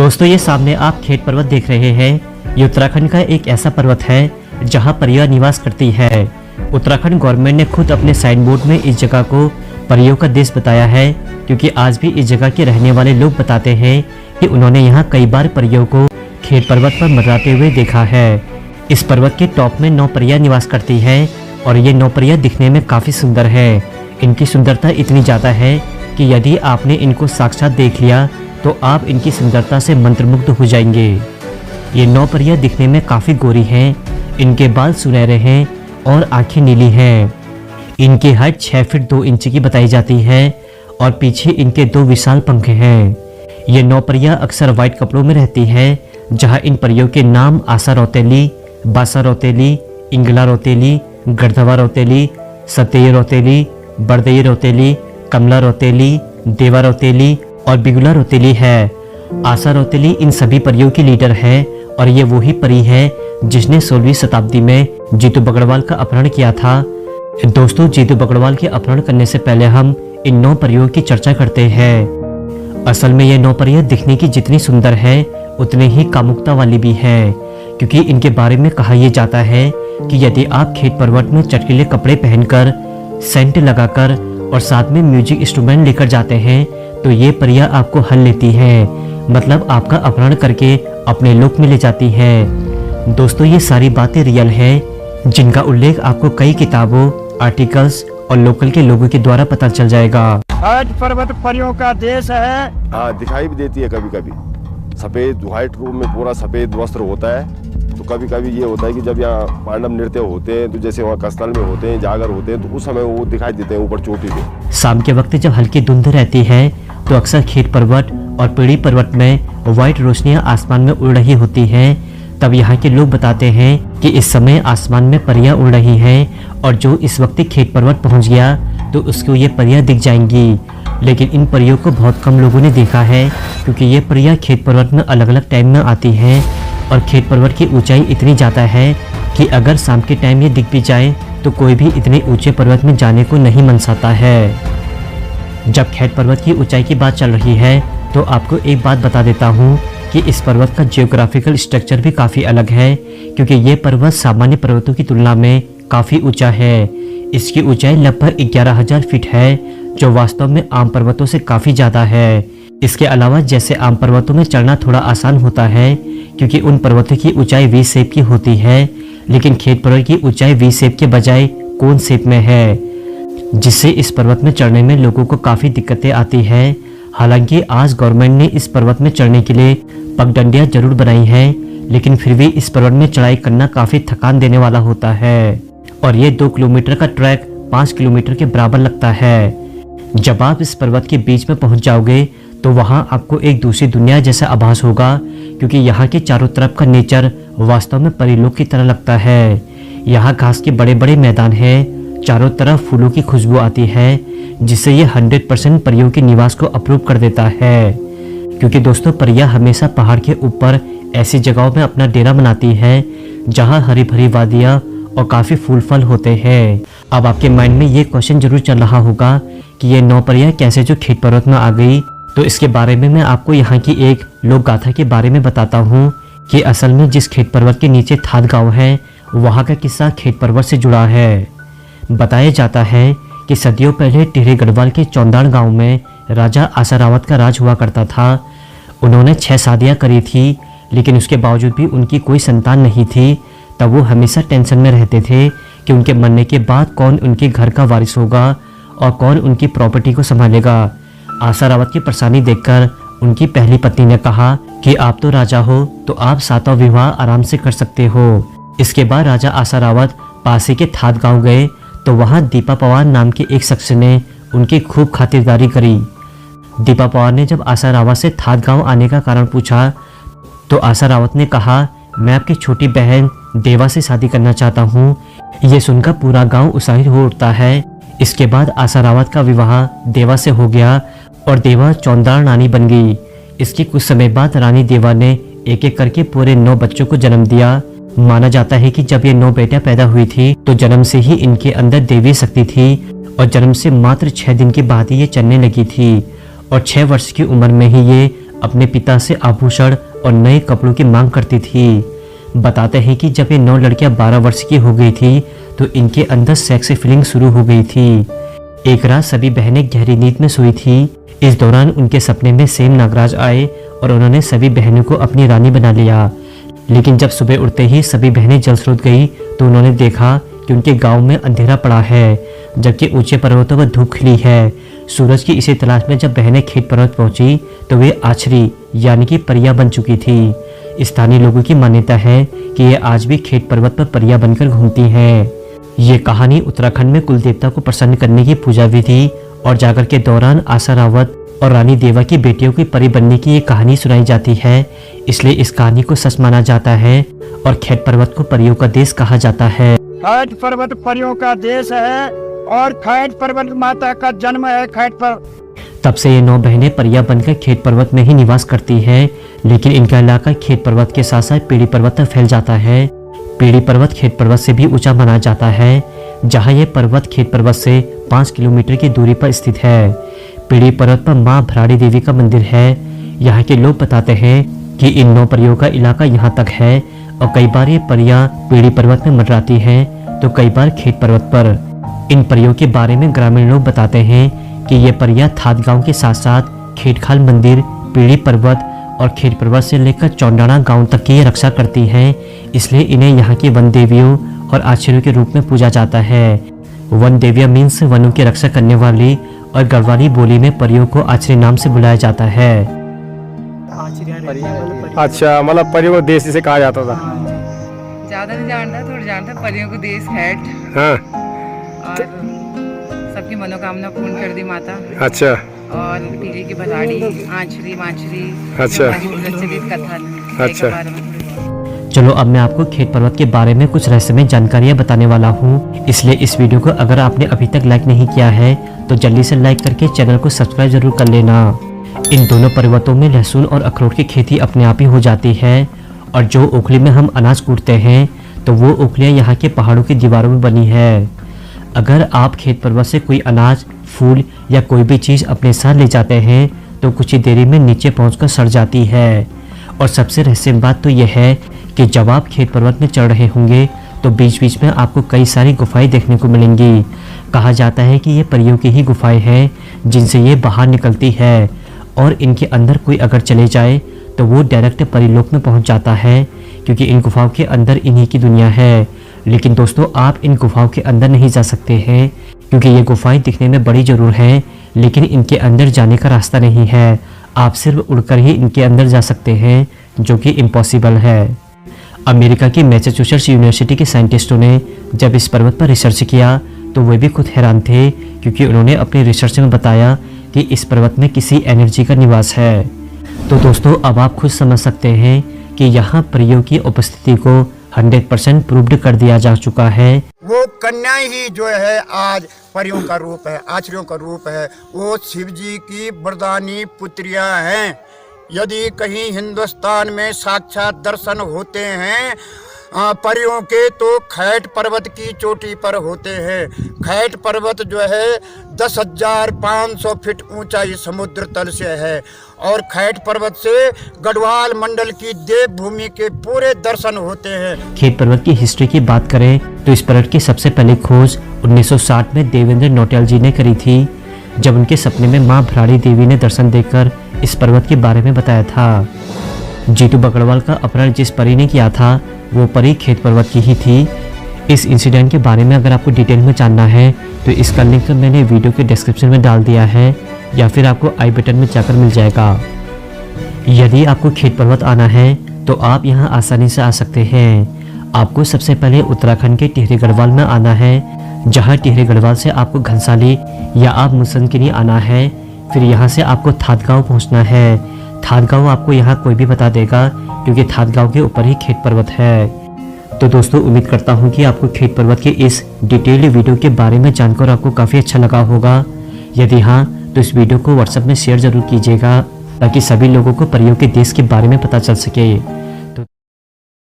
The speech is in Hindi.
दोस्तों ये सामने आप खेत पर्वत देख रहे हैं। ये उत्तराखंड का एक ऐसा पर्वत है जहां परियां निवास करती है। उत्तराखंड गवर्नमेंट ने खुद अपने साइन बोर्ड में इस जगह को परियों का देश बताया है, क्योंकि आज भी इस जगह के रहने वाले लोग बताते हैं कि उन्होंने यहाँ कई बार परियों को खेत पर्वत पर मंडराते हुए देखा है। इस पर्वत के टॉप में 9 परियां निवास करती है और ये 9 परियां दिखने में काफ़ी सुंदर है। इनकी सुंदरता इतनी ज़्यादा है कि यदि आपने इनको साक्षात देख लिया तो आप इनकी सुंदरता से मंत्रमुग्ध हो जाएंगे। ये 9 परियां दिखने में काफ़ी गोरी हैं, इनके बाल सुनहरे हैं और आंखें नीली हैं। इनकी हाइट 6 फीट 2 इंच की बताई जाती है और पीछे इनके 2 विशाल पंख हैं। ये 9 परियां अक्सर वाइट कपड़ों में रहती है, जहां इन परियों के नाम आशा रौतेली, बासा रौतेली, इंगला रौतेली, गढ़धवा रौतेली, सतेय रौतेली, बरदई रौतेली, कमला रौतेली, देवा रौतेली और बिगुला रौतेली है। आशा रौतेली इन सभी परियों की लीडर है और ये वही परी है जिसने 16वीं शताब्दी में जीतू बगड़वाल का अपहरण किया था। दोस्तों, जीतू बगड़वाल के अपहरण करने से पहले हम इन 9 परियों की चर्चा करते हैं। असल में ये 9 परियां दिखने की जितनी सुंदर है उतनी ही कामुकता वाली भी है, क्योंकि इनके बारे में कहा यह जाता है कि यदि आप खेत पर्वत में चटकीले कपड़े पहनकर, सेंट लगाकर और साथ में म्यूजिक इंस्ट्रूमेंट लेकर जाते हैं तो ये परियां आपको हल लेती हैं, मतलब आपका अपहरण करके अपने लोक में ले जाती हैं। दोस्तों, ये सारी बातें रियल हैं, जिनका उल्लेख आपको कई किताबों, आर्टिकल्स और लोकल के लोगों के द्वारा पता चल जाएगा। आज पर्वत परियों का देश है। हाँ, दिखाई भी देती है कभी कभी। सफेद व्हाइट रूम में पूरा सफेद वस्त्र होता है, तो कभी कभी ये होता है कि जब यहाँ पांडव नृत्य होते हैं, तो जैसे वहाँ कस्तल में होते हैं, जागर होते हैं, तो उस समय वो दिखाई देते हैं ऊपर चोटी पे। शाम के वक्त जब हल्की धुंध रहती है तो अक्सर खेत पर्वत और पीड़ी पर्वत में व्हाइट रोशनियां आसमान में उड़ रही होती हैं। तब यहाँ के लोग बताते हैं कि इस समय आसमान में परियां उड़ रही हैं और जो इस वक्त खेत पर्वत पहुँच गया तो उसको ये परियां दिख जाएंगी। लेकिन इन परियों को बहुत कम लोगों ने देखा है, क्योंकि ये परियां खेत पर्वत में अलग अलग टाइम में आती हैं और खेत पर्वत की ऊंचाई इतनी ज़्यादा है कि अगर शाम के टाइम ये दिख भी जाए तो कोई भी इतने ऊंचे पर्वत में जाने को नहीं मनसाता है। जब खेत पर्वत की ऊंचाई की बात चल रही है तो आपको एक बात बता देता हूँ कि इस पर्वत का जियोग्राफिकल स्ट्रक्चर भी काफ़ी अलग है, क्योंकि ये पर्वत सामान्य पर्वतों की तुलना में काफ़ी ऊंचा है। इसकी ऊंचाई लगभग 11,000 फीट है, जो वास्तव में आम पर्वतों से काफ़ी ज़्यादा है। इसके अलावा जैसे आम पर्वतों में चढ़ना थोड़ा आसान होता है, क्योंकि उन पर्वतों की ऊंचाई वी शेप की होती है, लेकिन खेत पर्वत की ऊंचाई वी शेप के बजाय कोन शेप में है, जिससे इस पर्वत में चढ़ने में लोगों को काफ़ी दिक्कतें आती हैं। हालांकि आज गवर्नमेंट ने इस पर्वत में चढ़ने के लिए पगडंडियां जरूर बनाई हैं, लेकिन फिर भी इस पर्वत में चढ़ाई करना काफ़ी थकान देने वाला होता है और ये 2 किलोमीटर का ट्रैक 5 किलोमीटर के बराबर लगता है। जब आप इस पर्वत के बीच में पहुंच जाओगे तो वहां आपको एक दूसरी दुनिया जैसा आभास होगा, क्योंकि यहाँ के चारों तरफ का नेचर वास्तव में परिलोक की तरह लगता है। यहाँ घास के बड़े बड़े मैदान हैं, चारों तरफ फूलों की खुशबू आती है, जिससे ये 100% परियों के निवास को अप्रूव कर देता है। क्योंकि दोस्तों, परियां हमेशा पहाड़ के ऊपर ऐसी जगहों में अपना डेरा बनाती है जहाँ हरी भरी वादियाँ और काफ़ी फूल फल होते हैं। अब आपके माइंड में ये क्वेश्चन जरूर चल रहा होगा कि ये 9 परियां कैसे जो खेत पर्वत में आ गई। तो इसके बारे में मैं आपको यहाँ की एक लोक गाथा के बारे में बताता हूँ कि असल में जिस खेत पर्वत के नीचे थाद गांव है, वहाँ का किस्सा खेत पर्वत से जुड़ा है। बताया जाता है कि सदियों पहले टिहरी गढ़वाल के चौंदाड़ गांव में राजा आसारावत का राज हुआ करता था। उन्होंने 6 शादियाँ करी थी, लेकिन उसके बावजूद भी उनकी कोई संतान नहीं थी। तब वो हमेशा टेंशन में रहते थे कि उनके मरने के बाद कौन उनके घर का वारिस होगा और कौन उनकी प्रॉपर्टी को संभालेगा। आसारावत की परेशानी देखकर उनकी पहली पत्नी ने कहा कि आप तो राजा हो, तो आप 7वां विवाह आराम से कर सकते हो। इसके बाद राजा आसारावत पासी के थाद गांव गए तो वहां दीपा पवार नाम के एक शख्स ने उनकी खूब खातिरदारी करी। दीपा पवार ने जब आसारावत से थाद गांव आने का कारण पूछा तो आसारावत ने कहा, मैं आपकी छोटी बहन देवा से शादी करना चाहता हूँ। ये सुनकर पूरा गांव उत्साहित हो उठता है। इसके बाद आसारावत का विवाह देवा से हो गया और देवा चौंदाड़ रानी बन गई। इसके कुछ समय बाद रानी देवा ने एक एक करके पूरे 9 बच्चों को जन्म दिया। माना जाता है कि जब ये 9 बेटियां पैदा हुई थी तो जन्म से ही इनके अंदर देवी शक्ति थी और जन्म से मात्र 6 दिन के बाद ही ये चलने लगी थी और 6 वर्ष की उम्र में ही ये अपने पिता से आभूषण और नए कपड़ों की मांग करती थी। बताते हैं कि जब ये 9 लड़कियां 12 वर्ष की हो गई थी तो इनके अंदर सेक्स फीलिंग शुरू हो गई थी। एक रात सभी बहनें गहरी नींद में सोई थी। इस दौरान उनके सपने में सेम नागराज आए और उन्होंने सभी बहनों को अपनी रानी बना लिया। लेकिन जब सुबह उठते ही सभी बहनें जल स्रोत गई तो उन्होंने देखा कि उनके गांव में अंधेरा पड़ा है, जबकि ऊंचे पर्वतों पर धूप खिली है। सूरज की इसी तलाश में जब बहनें खेत पर्वत पहुंची तो वे आछरी यानी कि परियां बन चुकी थी। स्थानीय लोगों की मान्यता है कि ये आज भी खेत पर्वत पर परियां बनकर घूमती हैं। ये कहानी उत्तराखंड में कुल देवता को प्रसन्न करने की पूजा विधि और जागर के दौरान आशा रावत और रानी देवा की बेटियों की परी बनने की ये कहानी सुनाई जाती है। इसलिए इस कहानी को सच माना जाता है और खेत पर्वत को परियों का देश कहा जाता है। खैट पर्वत परियों का देश है और खैट पर्वत माता का जन्म है खैट पर। तब से ये 9 बहनें परियां बनकर खेत पर्वत में ही निवास करती हैं। लेकिन इनका इलाका खेत पर्वत के साथ साथ पीड़ी पर्वत तक फैल जाता है। पीड़ी पर्वत खेत पर्वत से भी ऊंचा माना जाता है, जहां यह पर्वत खेत पर्वत से 5 किलोमीटर की दूरी पर स्थित है। पीड़ी पर्वत पर मां भराड़ी देवी का मंदिर है। यहाँ के लोग बताते हैं कि इन 9 परियों का इलाका यहाँ तक है और कई बार ये परियां पीड़ी पर्वत में मंडराती हैं तो कई बार खेत पर्वत पर। इन परियों के बारे में ग्रामीण लोग बताते हैं कि ये परियां थात गांव के साथ साथ खेतखाल मंदिर, पीड़ी पर्वत और खेत पर्वत से लेकर चौंडाना गांव तक की रक्षा करती हैं। इसलिए इन्हें यहाँ की वन देवियों और आश्चर्यों के रूप में पूजा जाता है। वन देवियां मीन्स वनों की रक्षा करने वाली, और गढ़वाली बोली में परियों को आश्चर्य नाम से बुलाया जाता है। अच्छा, मतलब परियों को देश जिसे कहा जाता था। ज्यादा नहीं जानता, थोड़ा जानता। परियों को देश है हाँ। और सबकी मनोकामना पूर्ण कर दी माता। अच्छा। और पीली की भराड़ी, आंचरी मांचरी। अच्छा। कथा। अच्छा। चलो अब मैं आपको खेत पर्वत के बारे में कुछ रहस्यमय जानकारियां बताने वाला हूं। इसलिए इस वीडियो को अगर आपने अभी तक लाइक नहीं किया है तो जल्दी से लाइक करके चैनल को सब्सक्राइब जरूर कर लेना। इन दोनों पर्वतों में लहसुन और अखरोट की खेती अपने आप ही हो जाती है। और जो ओखली में हम अनाज कूटते हैं तो वो ओखलियाँ यहाँ के पहाड़ों की दीवारों में बनी है। अगर आप खेत पर्वत से कोई अनाज, फूल या कोई भी चीज़ अपने साथ ले जाते हैं तो कुछ ही देरी में नीचे पहुँचकर सड़ जाती है। और सबसे रहस्यमय बात तो यह है कि जब आप खेत पर्वत में चढ़ रहे होंगे तो बीच बीच में आपको कई सारी गुफाएं देखने को मिलेंगी। कहा जाता है कि ये परियों की ही गुफाएं हैं जिनसे ये बाहर निकलती है और इनके अंदर कोई अगर चले जाए तो वो डायरेक्ट परिलोक में पहुंच जाता है, क्योंकि इन गुफाओं के अंदर इन्हीं की दुनिया है। लेकिन दोस्तों, आप इन गुफाओं के अंदर नहीं जा सकते हैं, क्योंकि ये गुफाएं दिखने में बड़ी ज़रूर हैं लेकिन इनके अंदर जाने का रास्ता नहीं है। आप सिर्फ उड़कर ही इनके अंदर जा सकते हैं, जो कि इम्पॉसिबल है। अमेरिका की मैसाचुसेट्स यूनिवर्सिटी के साइंटिस्टों ने जब इस पर्वत पर रिसर्च किया तो वे भी खुद हैरान थे, क्योंकि उन्होंने अपनी रिसर्च में बताया कि इस पर्वत में किसी एनर्जी का निवास है। तो दोस्तों, अब आप खुद समझ सकते हैं कि यहाँ परियों की उपस्थिति को 100% प्रूव्ड कर दिया जा चुका है। वो कन्या ही जो है आज परियों का रूप है, आश्चर्यों का रूप है। वो शिव जी की वरदानी पुत्रियां हैं। यदि कहीं हिंदुस्तान में साक्षात दर्शन होते हैं परियों के तो खैट पर्वत की चोटी पर होते हैं। खैट पर्वत जो है 10,500 फीट ऊंचाई समुद्र तल से है और खैट पर्वत से गढ़वाल मंडल की देवभूमि के पूरे दर्शन होते हैं। खेत पर्वत की हिस्ट्री की बात करें तो इस पर्वत की सबसे पहली खोज 1960 में देवेंद्र नौटियाल जी ने करी थी, जब उनके सपने में मां भराड़ी देवी ने दर्शन देकर इस पर्वत के बारे में बताया था। जीतू बकड़वाल का अपहरण जिस परी ने किया था वो परी खेत पर्वत की ही थी। इस इंसिडेंट के बारे में अगर आपको डिटेल में जानना है तो इसका लिंक मैंने वीडियो के डिस्क्रिप्शन में डाल दिया है या फिर आपको आई बटन में जाकर मिल जाएगा। यदि आपको खेत पर्वत आना है तो आप यहाँ आसानी से आ सकते हैं। आपको सबसे पहले उत्तराखंड के टिहरी गढ़वाल में आना है, जहाँ टिहरी गढ़वाल से आपको घनसाली या आप मुसन के लिए आना है। फिर यहाँ से आपको थात गाँव पहुँचना है। थात गाँव आपको यहाँ कोई भी बता देगा, क्योंकि थात गाँव के ऊपर ही खेत पर्वत है। तो दोस्तों, उम्मीद करता हूँ कि आपको खेत पर्वत के इस डिटेल्ड वीडियो के बारे में जानकर आपको काफ़ी अच्छा लगा होगा। यदि हाँ तो इस वीडियो को व्हाट्सएप में शेयर ज़रूर कीजिएगा, ताकि सभी लोगों को परियों के देश के बारे में पता चल सके।